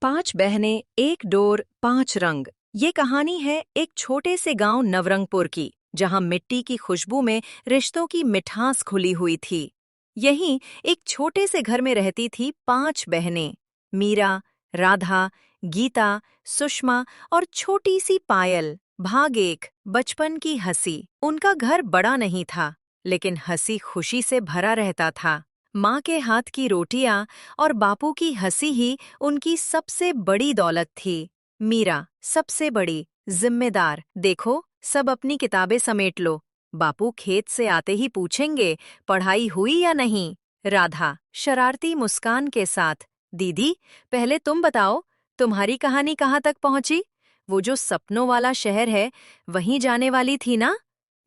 पांच बहनें, एक डोर, पांच रंग। ये कहानी है एक छोटे से गांव नवरंगपुर की, जहां मिट्टी की खुशबू में रिश्तों की मिठास खुली हुई थी। यहीं एक छोटे से घर में रहती थी पांच बहनें, मीरा, राधा, गीता, सुषमा और छोटी सी पायल। भाग एक, बचपन की हंसी। उनका घर बड़ा नहीं था, लेकिन हंसी खुशी से भरा रहता था। माँ के हाथ की रोटियां और बापू की हंसी ही उनकी सबसे बड़ी दौलत थी। मीरा सबसे बड़ी, जिम्मेदार। देखो, सब अपनी किताबें समेट लो, बापू खेत से आते ही पूछेंगे पढ़ाई हुई या नहीं। राधा शरारती मुस्कान के साथ, दीदी पहले तुम बताओ, तुम्हारी कहानी कहाँ तक पहुंची? वो जो सपनों वाला शहर है, वहीं जाने वाली थी ना?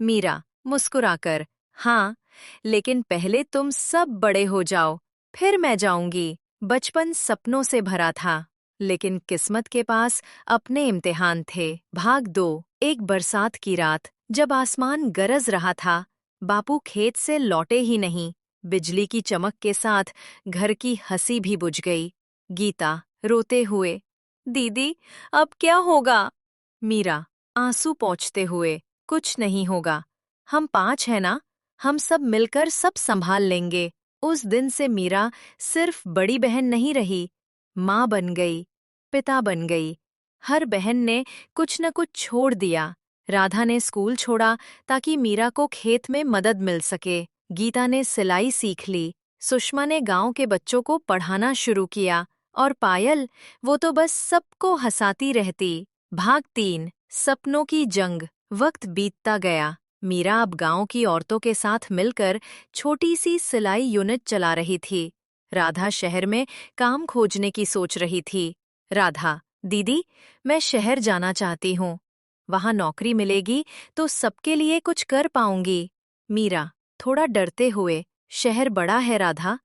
मीरा मुस्कुराकर, हाँ, लेकिन पहले तुम सब बड़े हो जाओ, फिर मैं जाऊंगी। बचपन सपनों से भरा था, लेकिन किस्मत के पास अपने इम्तिहान थे। भाग दो, एक बरसात की रात, जब आसमान गरज रहा था, बापू खेत से लौटे ही नहीं। बिजली की चमक के साथ घर की हंसी भी बुझ गई। गीता रोते हुए, दीदी अब क्या होगा? मीरा आंसू पोंछते हुए, कुछ नहीं होगा, हम पांच हैं ना, हम सब मिलकर सब संभाल लेंगे। उस दिन से मीरा सिर्फ बड़ी बहन नहीं रही, माँ बन गई, पिता बन गई। हर बहन ने कुछ न कुछ छोड़ दिया। राधा ने स्कूल छोड़ा ताकि मीरा को खेत में मदद मिल सके। गीता ने सिलाई सीख ली। सुषमा ने गांव के बच्चों को पढ़ाना शुरू किया। और पायल, वो तो बस सबको हंसाती रहती। भाग तीन, सपनों की जंग। वक्त बीतता गया। मीरा अब गांव की औरतों के साथ मिलकर छोटी सी सिलाई यूनिट चला रही थी। राधा शहर में काम खोजने की सोच रही थी। राधा, दीदी मैं शहर जाना चाहती हूँ, वहाँ नौकरी मिलेगी तो सबके लिए कुछ कर पाऊंगी। मीरा थोड़ा डरते हुए, शहर बड़ा है राधा,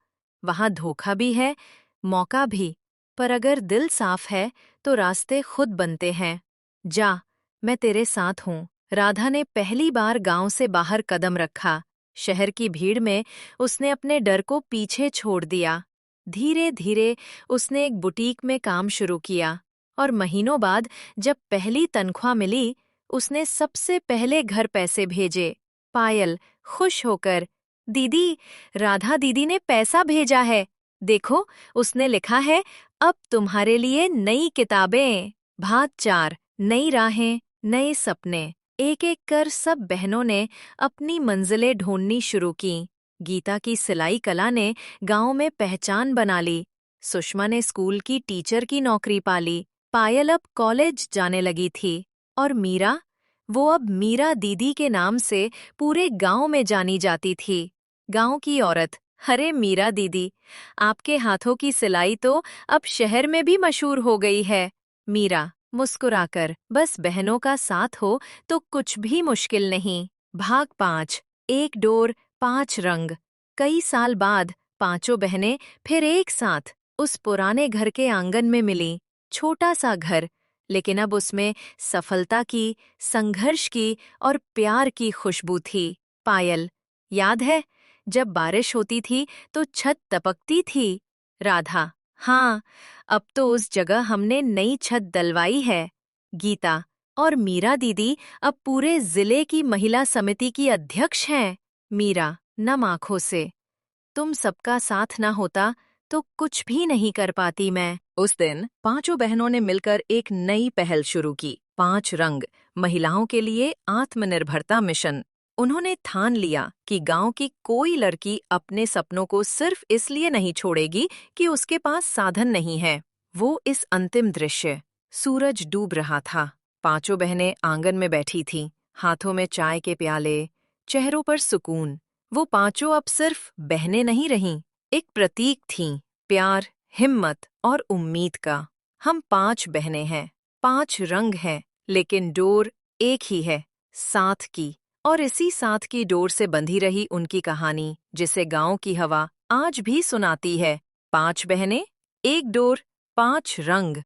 वहाँ धोखा भी है, मौका भी, पर अगर दिल साफ है तो रास्ते खुद बनते हैं। जा, मैं तेरे साथ हूँ। राधा ने पहली बार गांव से बाहर कदम रखा। शहर की भीड़ में उसने अपने डर को पीछे छोड़ दिया। धीरे धीरे उसने एक बुटीक में काम शुरू किया, और महीनों बाद जब पहली तनख्वाह मिली, उसने सबसे पहले घर पैसे भेजे। पायल खुश होकर, दीदी, राधा दीदी ने पैसा भेजा है, देखो, उसने लिखा है अब तुम्हारे लिए नई किताबें। भाग चार, नई राहें, नए सपने। एक एक कर सब बहनों ने अपनी मंजिलें ढूंढनी शुरू की। गीता की सिलाई कला ने गांव में पहचान बना ली। सुषमा ने स्कूल की टीचर की नौकरी पा ली। पायल अब कॉलेज जाने लगी थी। और मीरा, वो अब मीरा दीदी के नाम से पूरे गांव में जानी जाती थी। गांव की औरत, अरे मीरा दीदी, आपके हाथों की सिलाई तो अब शहर में भी मशहूर हो गई है। मीरा मुस्कुराकर, बस बहनों का साथ हो तो कुछ भी मुश्किल नहीं। भाग पांच, एक डोर, पांच रंग। कई साल बाद पांचों बहनें फिर एक साथ उस पुराने घर के आंगन में मिली। छोटा सा घर, लेकिन अब उसमें सफलता की, संघर्ष की और प्यार की खुशबू थी। पायल, याद है जब बारिश होती थी तो छत टपकती थी? राधा, हाँ, अब तो उस जगह हमने नई छत डलवाई है। गीता, और मीरा दीदी अब पूरे जिले की महिला समिति की अध्यक्ष हैं। मीरा नम आंखों से, तुम सबका साथ ना होता तो कुछ भी नहीं कर पाती मैं। उस दिन पांचों बहनों ने मिलकर एक नई पहल शुरू की, पांच रंग, महिलाओं के लिए आत्मनिर्भरता मिशन। उन्होंने ठान लिया कि गांव की कोई लड़की अपने सपनों को सिर्फ इसलिए नहीं छोड़ेगी कि उसके पास साधन नहीं है। वो इस अंतिम दृश्य, सूरज डूब रहा था, पांचों बहनें आंगन में बैठी थीं, हाथों में चाय के प्याले, चेहरों पर सुकून। वो पांचों अब सिर्फ बहनें नहीं रहीं, एक प्रतीक थीं, प्यार, हिम्मत और उम्मीद का। हम पांच बहनें हैं, पांच रंग हैं, लेकिन डोर एक ही है, साथ की। और इसी साथ की डोर से बंधी रही उनकी कहानी, जिसे गांव की हवा आज भी सुनाती है। पांच बहनें, एक डोर, पांच रंग।